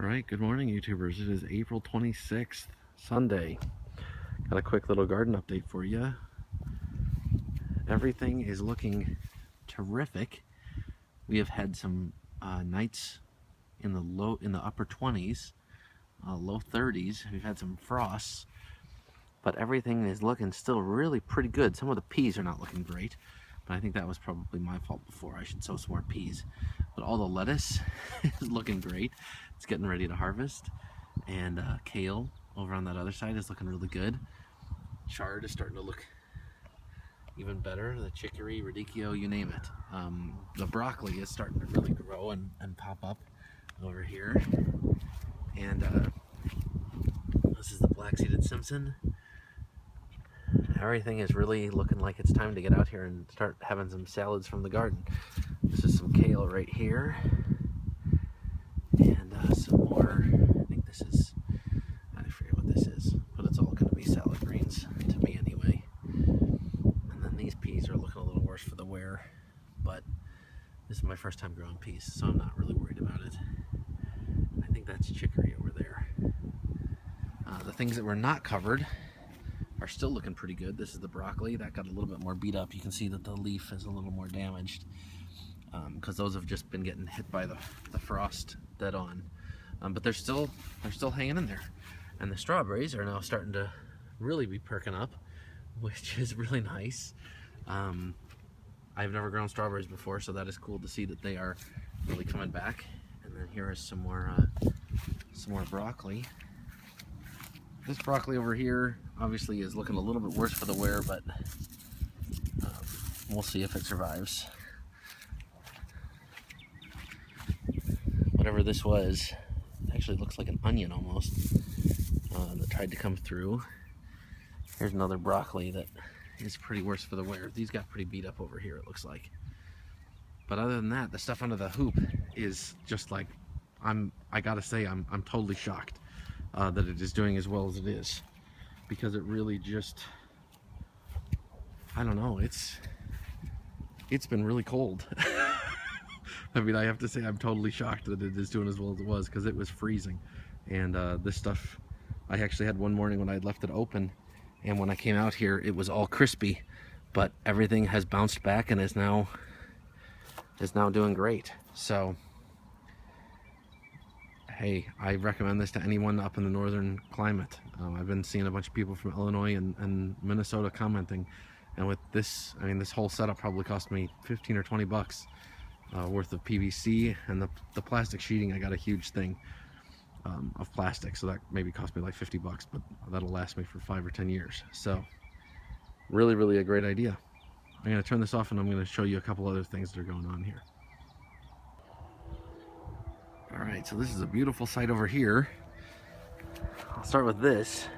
All right, good morning, YouTubers. It is April 26th, Sunday. Got a quick little garden update for you. Everything is looking terrific. We have had some nights in the upper 20s, low 30s. We've had some frosts, but everything is looking still really pretty good. Some of the peas are not looking great, but I think that was probably my fault before. I should sow some more peas. But all the lettuce is looking great. It's getting ready to harvest. And kale over on that other side is looking really good. Chard is starting to look even better. The chicory, radicchio, you name it. The broccoli is starting to really grow and pop up over here. And this is the black-seeded Simpson. Everything is really looking like it's time to get out here and start having some salads from the garden. This is some kale right here. And some more, I think this is, I forget what this is, but it's all going to be salad greens to me anyway. And then these peas are looking a little worse for the wear, but this is my first time growing peas, so I'm not really worried about it. I think that's chicory over there. The things that were not covered are still looking pretty good. This is the broccoli. That got a little bit more beat up. You can see that the leaf is a little more damaged because those have just been getting hit by the frost dead on. But they're still hanging in there. And the strawberries are now starting to really be perking up, which is really nice. I've never grown strawberries before, so that is cool to see that they are really coming back. And then here is some more broccoli. This broccoli over here obviously is looking a little bit worse for the wear, but we'll see if it survives. Whatever this was, it actually looks like an onion almost that tried to come through. Here's another broccoli that is pretty worse for the wear. These got pretty beat up over here, it looks like. But other than that, the stuff under the hoop is just like, I gotta say, I'm totally shocked that it is doing as well as it is, because it really just, I don't know, it's been really cold. I mean, I have to say I'm totally shocked that it is doing as well as it was, because it was freezing. And this stuff, I actually had one morning when I left it open, and when I came out here it was all crispy, but everything has bounced back and is now doing great. So hey, I recommend this to anyone up in the northern climate. I've been seeing a bunch of people from Illinois and Minnesota commenting, and with this, I mean, this whole setup probably cost me 15 or 20 bucks worth of PVC, and the plastic sheeting, I got a huge thing of plastic, so that maybe cost me like 50 bucks, but that'll last me for 5 or 10 years. So really a great idea. I'm going to turn this off and I'm going to show you a couple other things that are going on here. Alright, so this is a beautiful site over here. I'll start with this.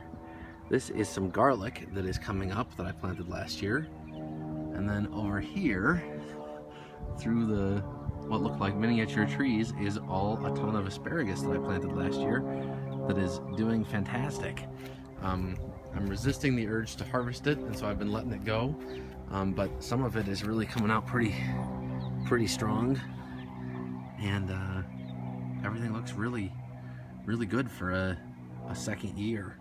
This is some garlic that is coming up that I planted last year. And then over here, through the what look like miniature trees, is all a ton of asparagus that I planted last year that is doing fantastic. I'm resisting the urge to harvest it, and so I've been letting it go. But some of it is really coming out pretty strong, and everything looks really good for a second year.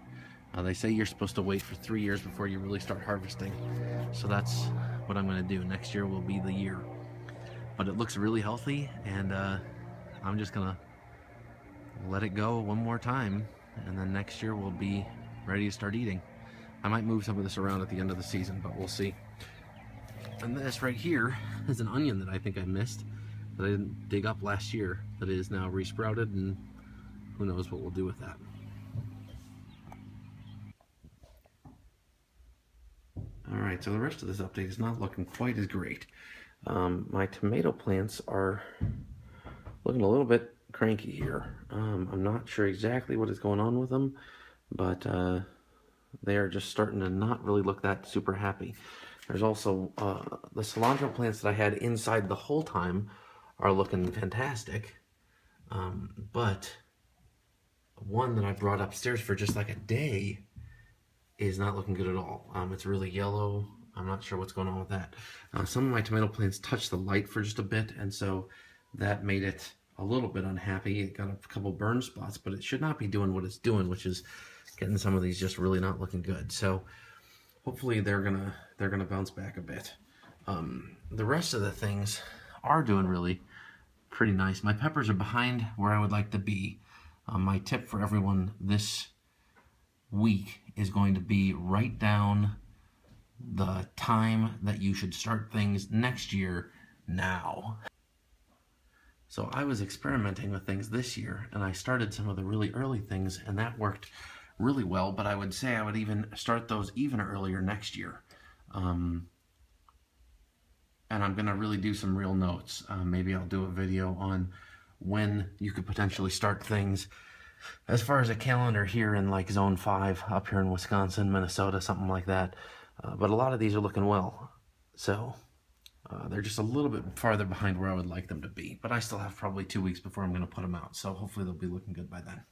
They say you're supposed to wait for 3 years before you really start harvesting, so that's what I'm going to do. Next year will be the year. But it looks really healthy, and I'm just gonna let it go one more time, and then next year we'll be ready to start eating. I might move some of this around at the end of the season, but we'll see. And this right here is an onion that I think I missed, that I didn't dig up last year, that is now resprouted, and who knows what we'll do with that. Alright, so the rest of this update is not looking quite as great. My tomato plants are looking a little bit cranky here. I'm not sure exactly what is going on with them, but they are just starting to not really look that super happy. There's also the cilantro plants that I had inside the whole time are looking fantastic, but one that I brought upstairs for just like a day is not looking good at all. It's really yellow. I'm not sure what's going on with that. Some of my tomato plants touched the light for just a bit, and so that made it a little bit unhappy. It got a couple burn spots, but it should not be doing what it's doing, which is getting some of these just really not looking good. So hopefully they're gonna bounce back a bit. The rest of the things are doing really pretty nice. My peppers are behind where I would like to be. My tip for everyone this week is going to be write down the time that you should start things next year now. So I was experimenting with things this year, and I started some of the really early things, and that worked really well, but I would say I would even start those even earlier next year. And I'm going to really do some real notes. Maybe I'll do a video on when you could potentially start things. As far as a calendar here in like Zone 5, up here in Wisconsin, Minnesota, something like that. But a lot of these are looking well. So they're just a little bit farther behind where I would like them to be. But I still have probably 2 weeks before I'm going to put them out. So hopefully they'll be looking good by then.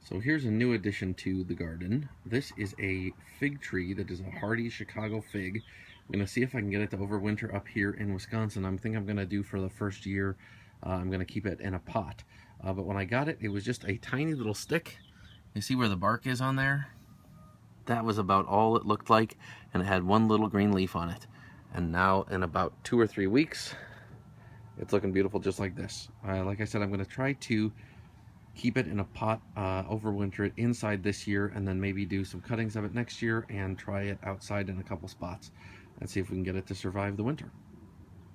So here's a new addition to the garden. This is a fig tree that is a hardy Chicago fig. I'm going to see if I can get it to overwinter up here in Wisconsin. I'm going to do for the first year, I'm going to keep it in a pot. But when I got it, it was just a tiny little stick. You see where the bark is on there? That was about all it looked like, and it had one little green leaf on it. And now in about 2 or 3 weeks, it's looking beautiful just like this. Like I said, I'm going to try to keep it in a pot, overwinter it inside this year, and then maybe do some cuttings of it next year and try it outside in a couple spots and see if we can get it to survive the winter.